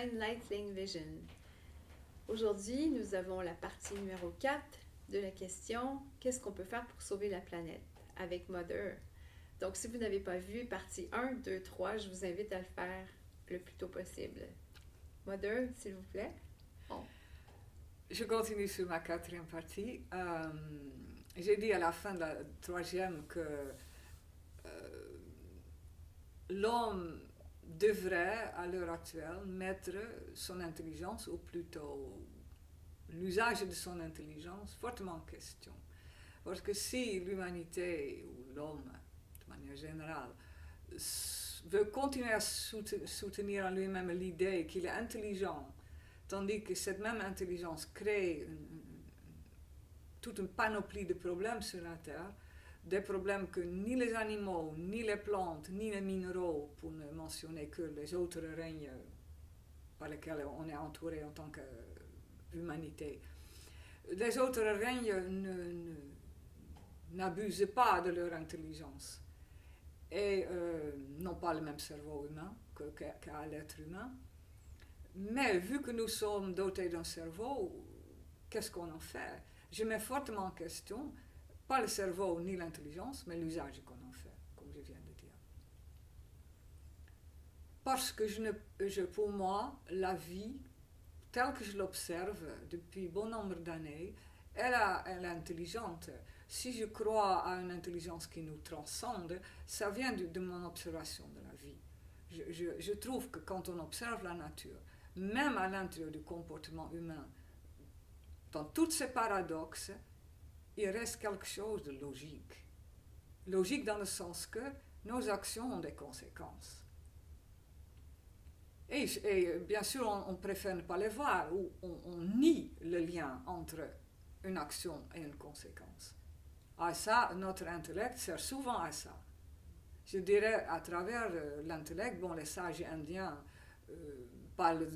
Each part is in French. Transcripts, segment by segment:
Enlightening Vision. Aujourd'hui, nous avons la partie numéro 4 de la question « Qu'est-ce qu'on peut faire pour sauver la planète ?» avec Mother. Donc, si vous n'avez pas vu partie 1, 2, 3, je vous invite à le faire le plus tôt possible. Mother, s'il vous plaît. Bon. Je continue sur ma quatrième partie. J'ai dit à la fin de la troisième que l'homme devrait, à l'heure actuelle, mettre son intelligence, ou plutôt l'usage de son intelligence, fortement en question. Parce que si l'humanité, ou l'homme, de manière générale, veut continuer à soutenir en lui-même l'idée qu'il est intelligent, tandis que cette même intelligence crée toute une panoplie de problèmes sur la Terre, des problèmes que ni les animaux, ni les plantes, ni les minéraux, pour ne mentionner que les autres règnes par lesquels on est entouré en tant qu'humanité, les autres règnes n'abusent pas de leur intelligence et n'ont pas le même cerveau humain qu'à l'être humain. Mais vu que nous sommes dotés d'un cerveau, qu'est-ce qu'on en fait? Je mets fortement en question, pas le cerveau ni l'intelligence, mais l'usage qu'on en fait, comme je viens de dire. Parce que pour moi, la vie, telle que je l'observe depuis bon nombre d'années, elle est intelligente. Si je crois à une intelligence qui nous transcende, ça vient de mon observation de la vie. Je trouve que quand on observe la nature, même à l'intérieur du comportement humain, dans tous ces paradoxes, il reste quelque chose de logique. Logique dans le sens que nos actions ont des conséquences. Et bien sûr, on préfère ne pas les voir, ou on nie le lien entre une action et une conséquence. À ça, notre intellect sert souvent à ça. Je dirais, à travers l'intellect, les sages indiens parlent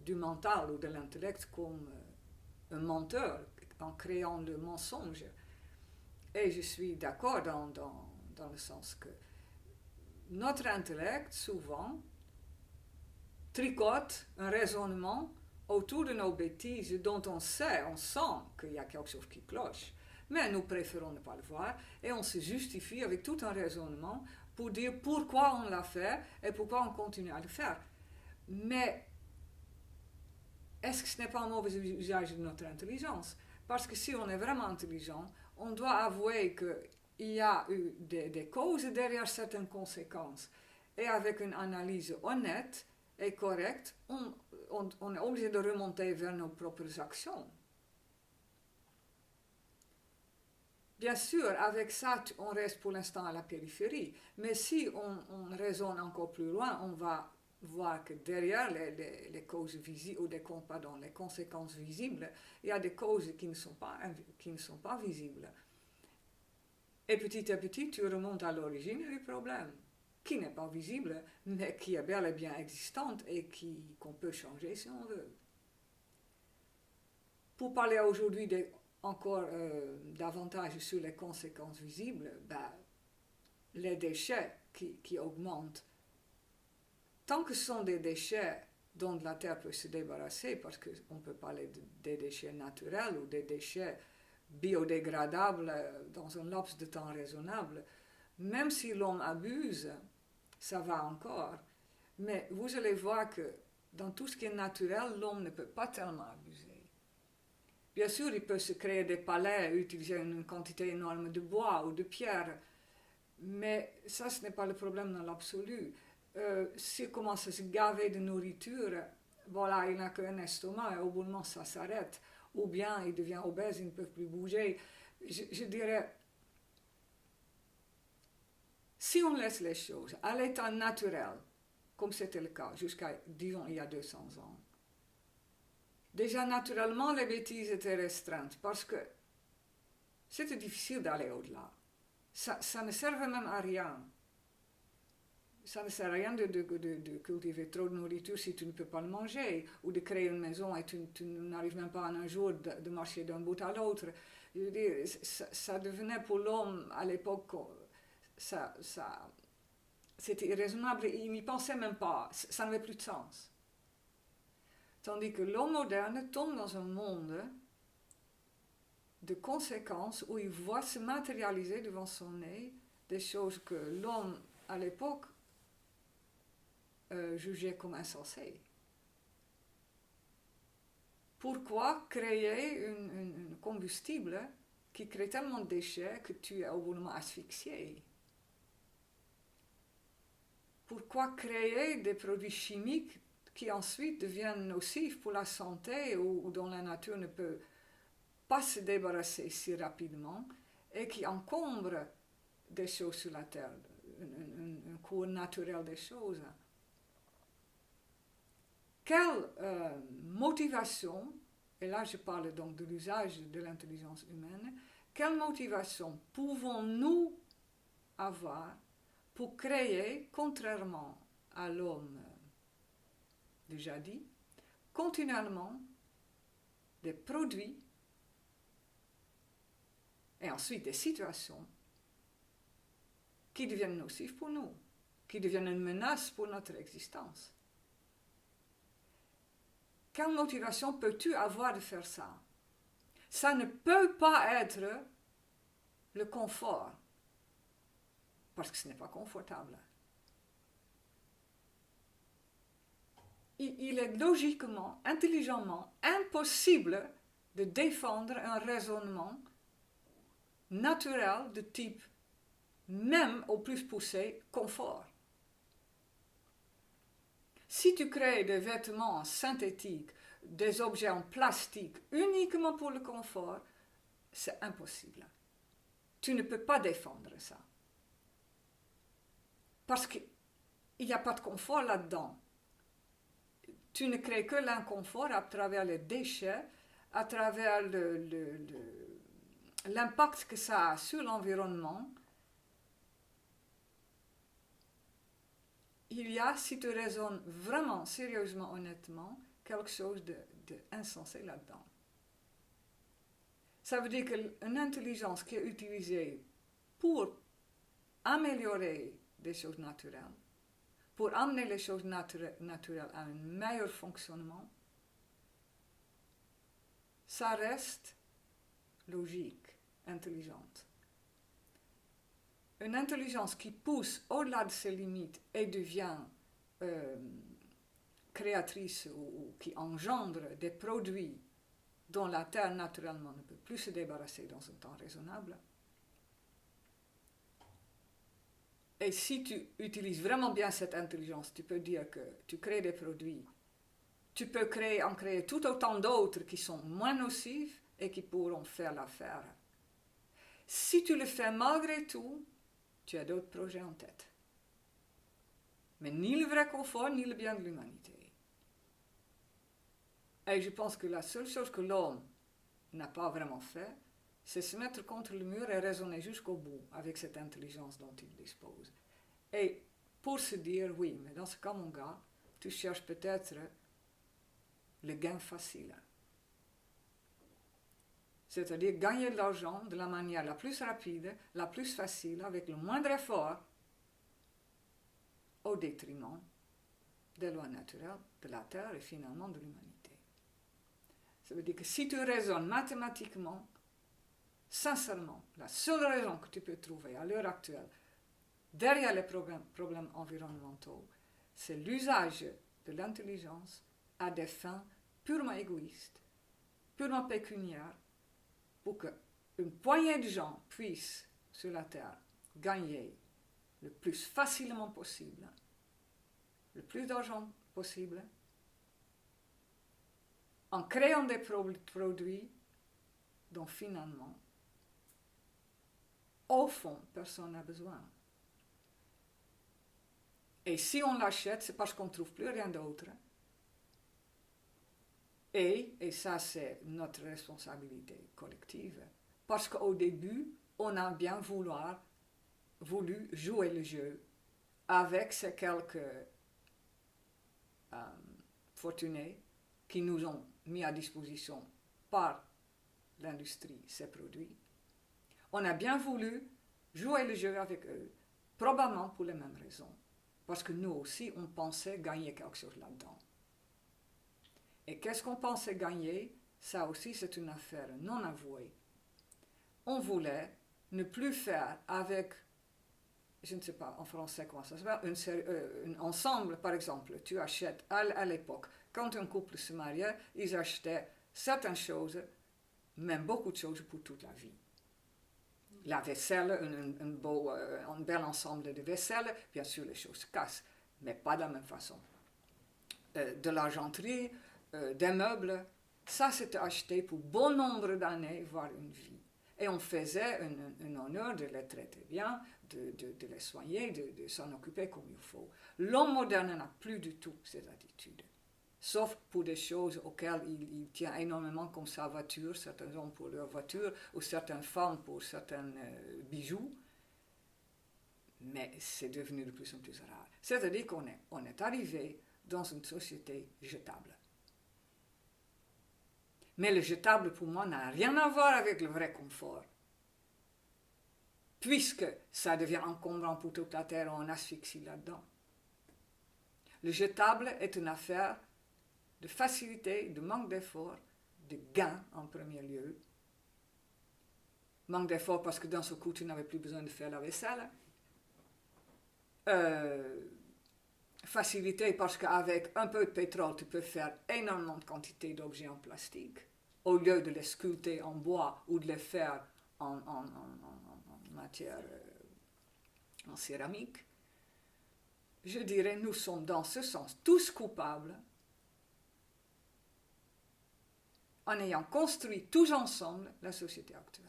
du mental ou de l'intellect comme un menteur, en créant le mensonge. Et je suis d'accord dans le sens que notre intellect, souvent, tricote un raisonnement autour de nos bêtises dont on sent qu'il y a quelque chose qui cloche. Mais nous préférons ne pas le voir et on se justifie avec tout un raisonnement pour dire pourquoi on l'a fait et pourquoi on continue à le faire. Mais est-ce que ce n'est pas un mauvais usage de notre intelligence? Parce que si on est vraiment intelligent, on doit avouer qu'il y a eu des causes derrière certaines conséquences. Et avec une analyse honnête et correcte, on est obligé de remonter vers nos propres actions. Bien sûr, avec ça, on reste pour l'instant à la périphérie. Mais si on raisonne encore plus loin, on va voir que derrière les causes visibles, ou les conséquences visibles, il y a des causes qui ne sont pas visibles. Et petit à petit, tu remontes à l'origine du problème, qui n'est pas visible, mais qui est bel et bien existante et qu'on peut changer si on veut. Pour parler aujourd'hui encore davantage sur les conséquences visibles, les déchets qui augmentent. Tant que ce sont des déchets dont la Terre peut se débarrasser, parce qu'on peut parler des déchets naturels ou des déchets biodégradables dans un laps de temps raisonnable, même si l'homme abuse, ça va encore. Mais vous allez voir que dans tout ce qui est naturel, l'homme ne peut pas tellement abuser. Bien sûr, il peut se créer des palais, utiliser une quantité énorme de bois ou de pierre, mais ça, ce n'est pas le problème dans l'absolu. S'il commence à se gaver de nourriture, il n'a qu'un estomac et au bout d'un moment, ça s'arrête. Ou bien il devient obèse, il ne peut plus bouger. Je dirais, si on laisse les choses à l'état naturel, comme c'était le cas jusqu'à, disons, il y a 200 ans, déjà naturellement, les bêtises étaient restreintes parce que c'était difficile d'aller au-delà. Ça ne servait même à rien. Ça ne sert à rien de cultiver trop de nourriture si tu ne peux pas le manger, ou de créer une maison et tu n'arrives même pas en un jour de marcher d'un bout à l'autre. Je veux dire, ça devenait pour l'homme à l'époque, c'était irraisonnable, il n'y pensait même pas, ça n'avait plus de sens. Tandis que l'homme moderne tombe dans un monde de conséquences où il voit se matérialiser devant son nez des choses que l'homme à l'époque jugeait comme insensées. Pourquoi créer un combustible qui crée tellement de déchets que tu es au bout d'un moment asphyxié? Pourquoi créer des produits chimiques qui ensuite deviennent nocifs pour la santé ou dont la nature ne peut pas se débarrasser si rapidement et qui encombrent des choses sur la terre, un cours naturel des choses? Quelle motivation, et là je parle donc de l'usage de l'intelligence humaine, quelle motivation pouvons-nous avoir pour créer, contrairement à l'homme déjà dit, continuellement des produits et ensuite des situations qui deviennent nocifs pour nous, qui deviennent une menace pour notre existence? Quelle motivation peux-tu avoir de faire ça? Ça ne peut pas être le confort, parce que ce n'est pas confortable. Il est logiquement, intelligemment impossible de défendre un raisonnement naturel de type, même au plus poussé, confort. Si tu crées des vêtements synthétiques, des objets en plastique uniquement pour le confort, c'est impossible. Tu ne peux pas défendre ça. Parce qu'il n'y a pas de confort là-dedans. Tu ne crées que l'inconfort à travers les déchets, à travers l'impact que ça a sur l'environnement. Il y a, si tu raisonnes vraiment, sérieusement, honnêtement, quelque chose d'insensé là-dedans. Ça veut dire qu'une intelligence qui est utilisée pour améliorer des choses naturelles, pour amener les choses naturelles à un meilleur fonctionnement, ça reste logique, intelligente. Une intelligence qui pousse au-delà de ses limites et devient créatrice ou qui engendre des produits dont la Terre naturellement ne peut plus se débarrasser dans un temps raisonnable. Et si tu utilises vraiment bien cette intelligence, tu peux dire que tu crées des produits, tu peux en créer tout autant d'autres qui sont moins nocifs et qui pourront faire l'affaire. Si tu le fais malgré tout, tu as d'autres projets en tête. Mais ni le vrai confort, ni le bien de l'humanité. Et je pense que la seule chose que l'homme n'a pas vraiment fait, c'est se mettre contre le mur et raisonner jusqu'au bout avec cette intelligence dont il dispose. Et pour se dire, oui, mais dans ce cas, mon gars, tu cherches peut-être le gain facile. C'est-à-dire gagner de l'argent de la manière la plus rapide, la plus facile, avec le moindre effort, au détriment des lois naturelles, de la Terre et finalement de l'humanité. Ça veut dire que si tu raisonnes mathématiquement, sincèrement, la seule raison que tu peux trouver à l'heure actuelle derrière les problèmes environnementaux, c'est l'usage de l'intelligence à des fins purement égoïstes, purement pécuniaires, pour qu'une poignée de gens puissent, sur la Terre, gagner le plus facilement possible, le plus d'argent possible, en créant des produits dont finalement, au fond, personne n'a besoin. Et si on l'achète, c'est parce qu'on ne trouve plus rien d'autre. Et ça c'est notre responsabilité collective, parce qu'au début, on a bien voulu jouer le jeu avec ces quelques fortunés qui nous ont mis à disposition par l'industrie ces produits. On a bien voulu jouer le jeu avec eux, probablement pour les mêmes raisons, parce que nous aussi, on pensait gagner quelque chose là-dedans. Et qu'est-ce qu'on pensait gagner? Ça aussi, c'est une affaire non avouée. On voulait ne plus faire avec, je ne sais pas en français comment ça s'appelle, un ensemble, par exemple. Tu achètes à l'époque, quand un couple se mariait, ils achetaient certaines choses, même beaucoup de choses pour toute la vie. La vaisselle, un bel ensemble de vaisselle, bien sûr les choses se cassent, mais pas de la même façon. De l'argenterie, des meubles, ça c'était acheté pour bon nombre d'années, voire une vie. Et on faisait un honneur de les traiter bien, de les soigner, de s'en occuper comme il faut. L'homme moderne n'a plus du tout cette attitude. Sauf pour des choses auxquelles il tient énormément, comme sa voiture, certains hommes pour leur voiture, ou certaines femmes pour certains bijoux. Mais c'est devenu de plus en plus rare. C'est-à-dire qu'on est arrivé dans une société jetable. Mais le jetable, pour moi, n'a rien à voir avec le vrai confort. Puisque ça devient encombrant pour toute la terre, on asphyxie là-dedans. Le jetable est une affaire de facilité, de manque d'effort, de gain en premier lieu. Manque d'effort parce que dans ce coup, tu n'avais plus besoin de faire la vaisselle. Facilité parce qu'avec un peu de pétrole, tu peux faire énormément de quantité d'objets en plastique, au lieu de les sculpter en bois ou de les faire en matière, en céramique. Je dirais, nous sommes dans ce sens tous coupables en ayant construit tous ensemble la société actuelle.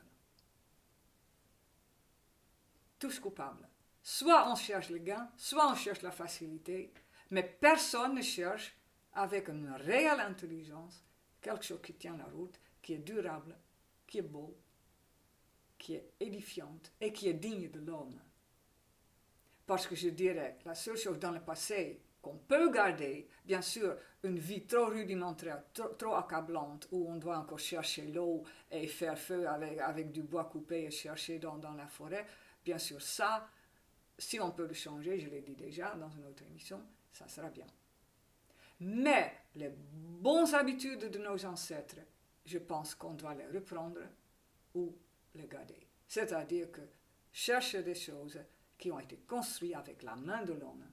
Tous coupables. Soit on cherche le gain, soit on cherche la facilité, mais personne ne cherche avec une réelle intelligence quelque chose qui tient la route, qui est durable, qui est beau, qui est édifiante et qui est digne de l'homme. Parce que je dirais, la seule chose dans le passé qu'on peut garder, bien sûr, une vie trop rudimentaire, trop accablante, où on doit encore chercher l'eau et faire feu avec du bois coupé et chercher dans la forêt, bien sûr, ça, si on peut le changer, je l'ai dit déjà dans une autre émission, ça sera bien. Mais les bonnes habitudes de nos ancêtres, je pense qu'on doit les reprendre ou les garder. C'est-à-dire que chercher des choses qui ont été construites avec la main de l'homme,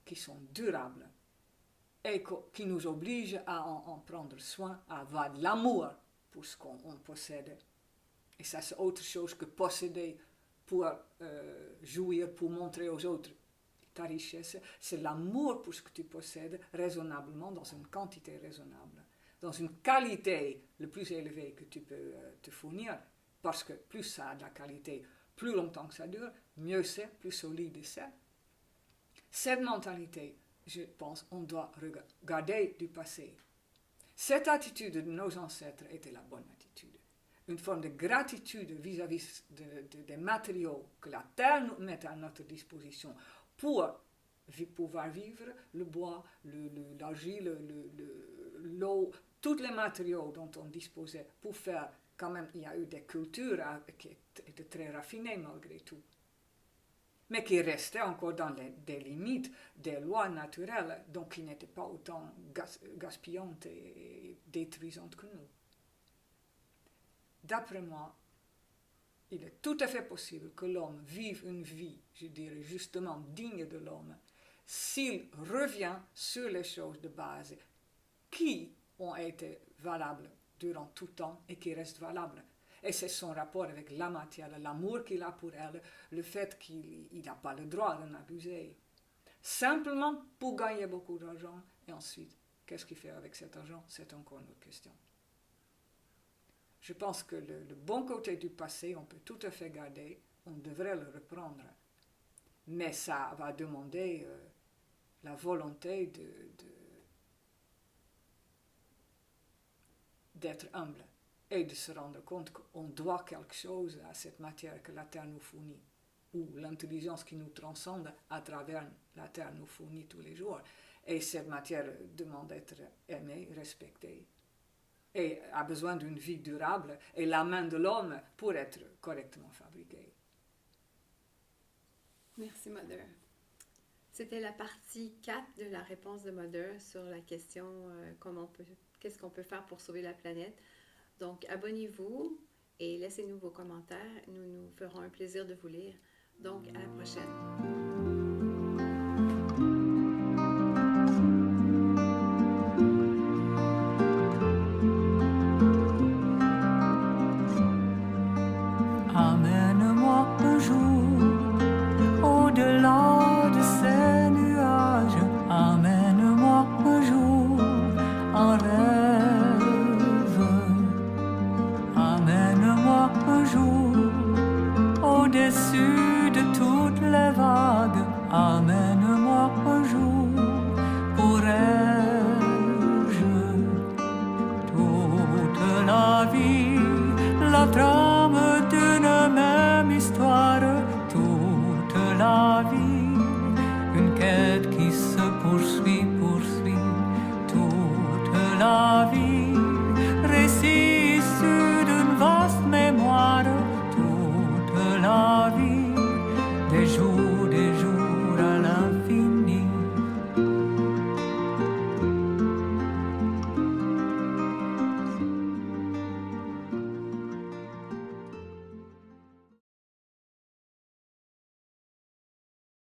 qui sont durables et qui nous obligent à en prendre soin, à avoir de l'amour pour ce qu'on possède. Et ça, c'est autre chose que posséder pour jouir, pour montrer aux autres ta richesse. C'est l'amour pour ce que tu possèdes raisonnablement, dans une quantité raisonnable, dans une qualité le plus élevée que tu peux te fournir, parce que plus ça a de la qualité, plus longtemps que ça dure, mieux c'est, plus solide c'est. Cette mentalité, je pense, on doit regarder du passé. Cette attitude de nos ancêtres était la bonne attitude. Une forme de gratitude vis-à-vis des matériaux que la terre nous met à notre disposition pour pouvoir vivre, le bois, l'argile, l'eau, tous les matériaux dont on disposait pour faire, quand même, il y a eu des cultures qui étaient très raffinées malgré tout, mais qui restaient encore dans des limites des lois naturelles, donc qui n'étaient pas autant gaspillantes et détruisantes que nous. D'après moi, il est tout à fait possible que l'homme vive une vie, je dirais justement, digne de l'homme, s'il revient sur les choses de base qui ont été valables durant tout temps et qui restent valables. Et c'est son rapport avec la matière, l'amour qu'il a pour elle, le fait qu'il n'a pas le droit d'en abuser. Simplement pour gagner beaucoup d'argent, et ensuite, qu'est-ce qu'il fait avec cet argent? C'est encore une autre question. Je pense que le bon côté du passé, on peut tout à fait garder, on devrait le reprendre. Mais ça va demander la volonté d'être humble et de se rendre compte qu'on doit quelque chose à cette matière que la Terre nous fournit, ou l'intelligence qui nous transcende à travers la Terre nous fournit tous les jours. Et cette matière demande d'être aimée, respectée, et a besoin d'une vie durable, et la main de l'homme pour être correctement fabriquée. Merci, Mother. C'était la partie 4 de la réponse de Mother sur la question qu'est-ce qu'on peut faire pour sauver la planète. Donc, abonnez-vous et laissez-nous vos commentaires. Nous ferons un plaisir de vous lire. Donc, à la prochaine. Amène-moi un jour au-delà de ces nuages. Amène-moi un jour en rêve. Amène-moi un jour au-dessus de toutes les vagues. Amène-moi un jour, pourrais-je toute la vie, la trame d'une même histoire, toute la vie, une quête qui se poursuit